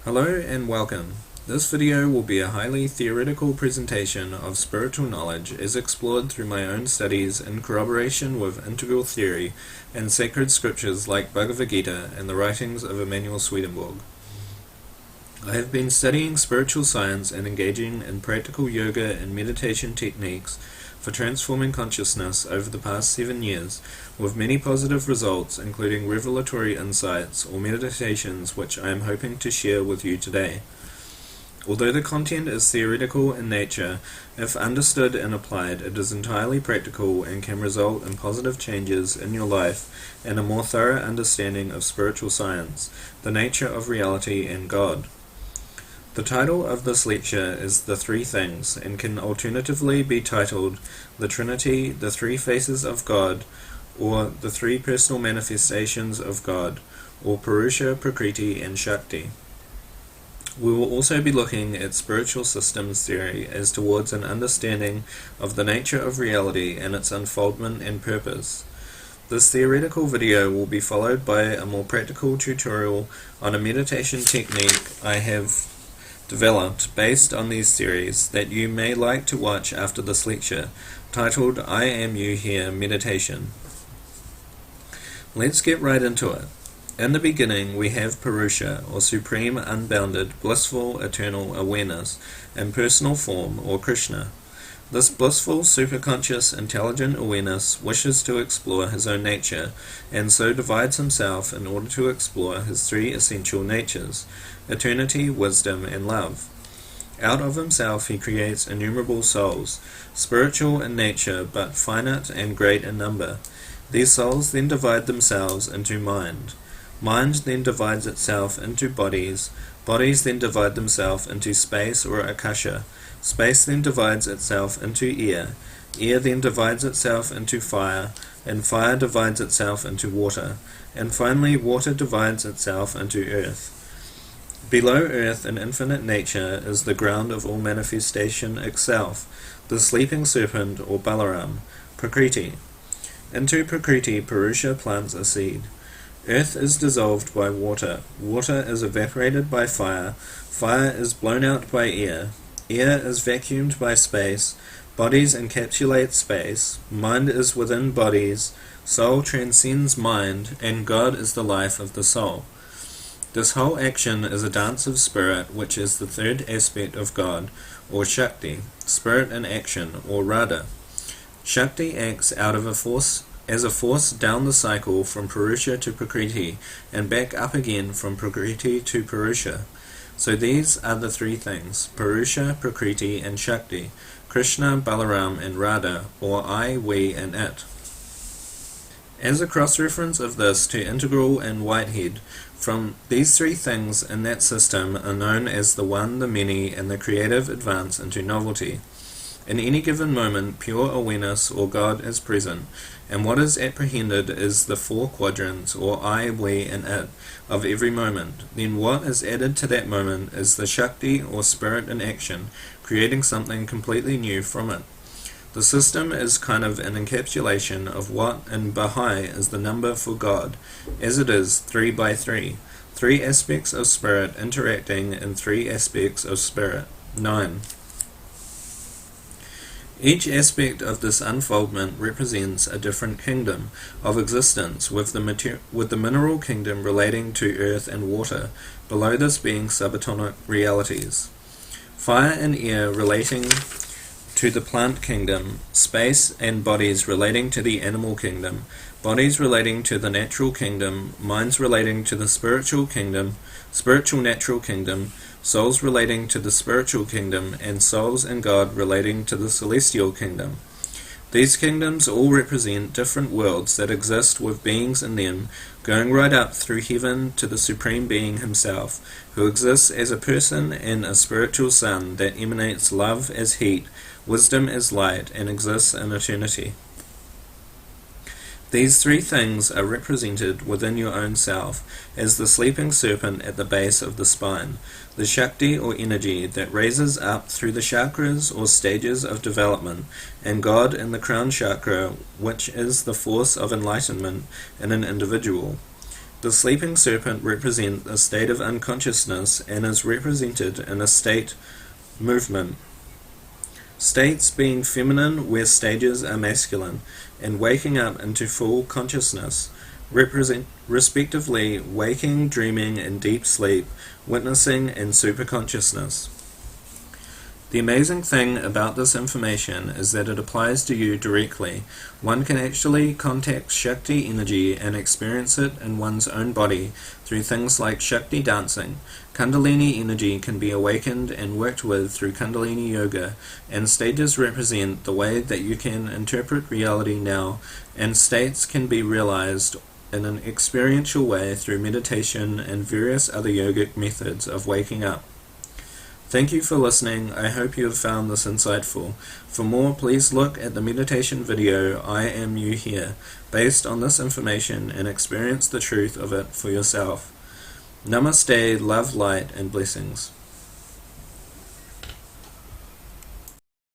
Hello and welcome. This video will be a highly theoretical presentation of spiritual knowledge as explored through my own studies in corroboration with integral theory and sacred scriptures like Bhagavad Gita and the writings of Emanuel Swedenborg. I have been studying spiritual science and engaging in practical yoga and meditation techniques for transforming consciousness over the past 7 years, with many positive results including revelatory insights or meditations which I am hoping to share with you today. Although the content is theoretical in nature, if understood and applied, it is entirely practical and can result in positive changes in your life and a more thorough understanding of spiritual science, the nature of reality and God. The title of this lecture is The Three Things, and can alternatively be titled The Trinity, the Three Faces of God, or The Three Personal Manifestations of God, or Purusha, Prakriti, and Shakti. We will also be looking at spiritual systems theory as towards an understanding of the nature of reality and its unfoldment and purpose. This theoretical video will be followed by a more practical tutorial on a meditation technique I have developed based on these theories that you may like to watch after this lecture, titled I Am You Here Meditation. Let's get right into it. In the beginning we have Purusha, or supreme, unbounded, blissful, eternal awareness, in personal form, or Krishna. This blissful, superconscious, intelligent awareness wishes to explore his own nature, and so divides himself in order to explore his three essential natures: eternity, wisdom, and love. Out of himself he creates innumerable souls, spiritual in nature but finite and great in number. These souls then divide themselves into mind. Mind then divides itself into bodies. Bodies then divide themselves into space or akasha. Space then divides itself into air. Air then divides itself into fire, and fire divides itself into water, and finally water divides itself into earth. Below earth in infinite nature is the ground of all manifestation itself, the sleeping serpent or Balaram, Prakriti. Into Prakriti Purusha plants a seed. Earth is dissolved by water, water is evaporated by fire, fire is blown out by air, air is vacuumed by space, bodies encapsulate space, mind is within bodies, soul transcends mind, and God is the life of the soul. This whole action is a dance of spirit, which is the third aspect of God, or Shakti, spirit in action, or Radha. Shakti acts out of a force down the cycle from Purusha to Prakriti, and back up again from Prakriti to Purusha. So these are the three things: Purusha, Prakriti, and Shakti, Krishna, Balaram, and Radha, or I, we, and it. As a cross-reference of this to Integral and Whitehead, from these three things in that system are known as the one, the many, and the creative advance into novelty. In any given moment, pure awareness or God is present, and what is apprehended is the four quadrants, or I, we, and it, of every moment. Then what is added to that moment is the Shakti, or spirit in action, creating something completely new from it. The system is kind of an encapsulation of what in Baha'i is the number for God, as it is 3 by 3, three aspects of spirit interacting in three aspects of spirit, 9. Each aspect of this unfoldment represents a different kingdom of existence, with the mineral kingdom relating to earth and water, below this being subatomic realities. Fire and air relating to the plant kingdom, space and bodies relating to the animal kingdom, bodies relating to the natural kingdom, minds relating to the spiritual kingdom, spiritual natural kingdom, souls relating to the spiritual kingdom, and souls and God relating to the celestial kingdom. These kingdoms all represent different worlds that exist with beings in them, going right up through heaven to the Supreme Being himself, who exists as a person and a spiritual sun that emanates love as heat, wisdom as light, and exists in eternity. These three things are represented within your own self as the sleeping serpent at the base of the spine, the Shakti or energy that raises up through the chakras or stages of development, and God in the crown chakra, which is the force of enlightenment in an individual. The sleeping serpent represents a state of unconsciousness and is represented in a state movement. States being feminine where stages are masculine, and waking up into full consciousness, represent respectively waking, dreaming, and deep sleep, witnessing, and superconsciousness. The amazing thing about this information is that it applies to you directly. One can actually contact Shakti energy and experience it in one's own body through things like Shakti dancing. Kundalini energy can be awakened and worked with through Kundalini yoga, and stages represent the way that you can interpret reality now, and states can be realized in an experiential way through meditation and various other yogic methods of waking up. Thank you for listening. I hope you have found this insightful. For more, please look at the meditation video, I Am You Here, based on this information, and experience the truth of it for yourself. Namaste, love, light, and blessings.